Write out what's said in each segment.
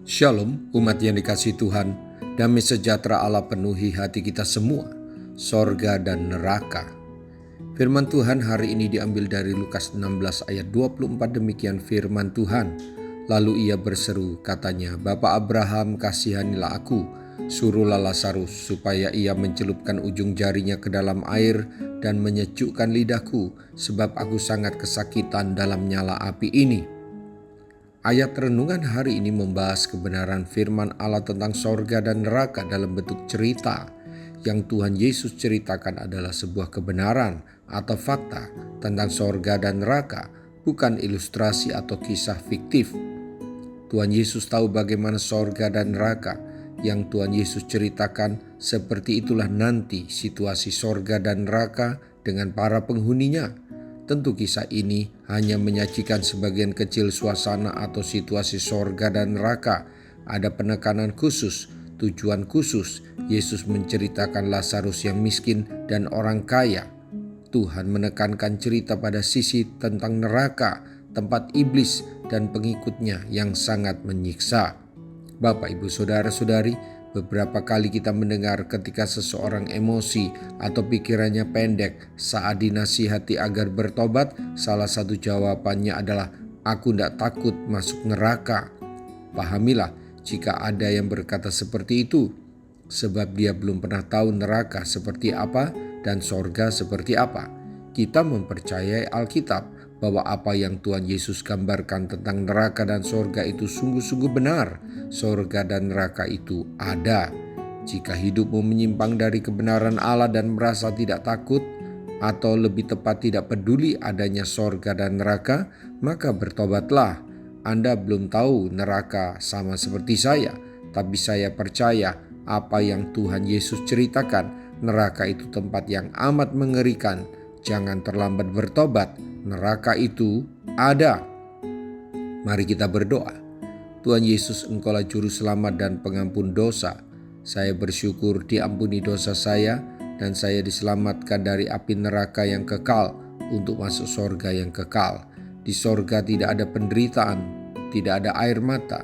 Shalom, umat yang dikasihi Tuhan. Damai sejahtera Allah penuhi hati kita semua, sorga dan neraka. Firman Tuhan hari ini diambil dari Lukas 16 ayat 24. Demikian firman Tuhan. Lalu ia berseru, katanya, Bapa Abraham, kasihanilah aku, suruhlah Lazarus supaya ia mencelupkan ujung jarinya ke dalam air dan menyejukkan lidahku, sebab aku sangat kesakitan dalam nyala api ini. Ayat renungan hari ini membahas kebenaran firman Allah tentang sorga dan neraka dalam bentuk cerita. Yang Tuhan Yesus ceritakan adalah sebuah kebenaran atau fakta tentang sorga dan neraka, bukan ilustrasi atau kisah fiktif. Tuhan Yesus tahu bagaimana sorga dan neraka. Yang Tuhan Yesus ceritakan, seperti itulah nanti situasi sorga dan neraka dengan para penghuninya. Tentu kisah ini hanya menyajikan sebagian kecil suasana atau situasi sorga dan neraka. Ada penekanan khusus, tujuan khusus. Yesus menceritakan Lazarus yang miskin dan orang kaya. Tuhan menekankan cerita pada sisi tentang neraka, tempat iblis dan pengikutnya yang sangat menyiksa. Bapak, Ibu, Saudara-saudari, beberapa kali kita mendengar ketika seseorang emosi atau pikirannya pendek saat dinasihati agar bertobat, salah satu jawabannya adalah, aku tidak takut masuk neraka. Pahamilah jika ada yang berkata seperti itu, sebab dia belum pernah tahu neraka seperti apa dan sorga seperti apa. Kita mempercayai Alkitab bahwa apa yang Tuhan Yesus gambarkan tentang neraka dan sorga itu sungguh-sungguh benar. Sorga dan neraka itu ada. Jika hidupmu menyimpang dari kebenaran Allah dan merasa tidak takut, atau lebih tepat tidak peduli adanya sorga dan neraka, maka bertobatlah. Anda belum tahu neraka sama seperti saya, tapi saya percaya apa yang Tuhan Yesus ceritakan. Neraka itu tempat yang amat mengerikan. Jangan terlambat bertobat. Neraka itu ada. Mari kita berdoa. Tuhan Yesus, Engkaulah juru selamat dan pengampun dosa. Saya bersyukur diampuni dosa saya dan saya diselamatkan dari api neraka yang kekal untuk masuk sorga yang kekal. Di sorga tidak ada penderitaan, tidak ada air mata,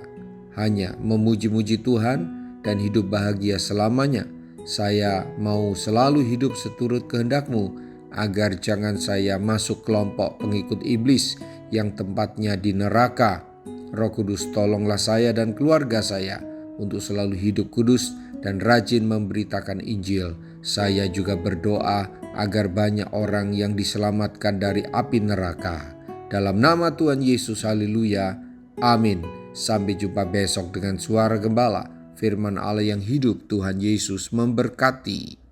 hanya memuji-muji Tuhan dan hidup bahagia selamanya. Saya mau selalu hidup seturut kehendak-Mu, agar jangan saya masuk kelompok pengikut iblis yang tempatnya di neraka. Roh Kudus, tolonglah saya dan keluarga saya untuk selalu hidup kudus dan rajin memberitakan Injil. Saya juga berdoa agar banyak orang yang diselamatkan dari api neraka. Dalam nama Tuhan Yesus, haleluya, amin. Sampai jumpa besok dengan suara gembala, firman Allah yang hidup. Tuhan Yesus memberkati.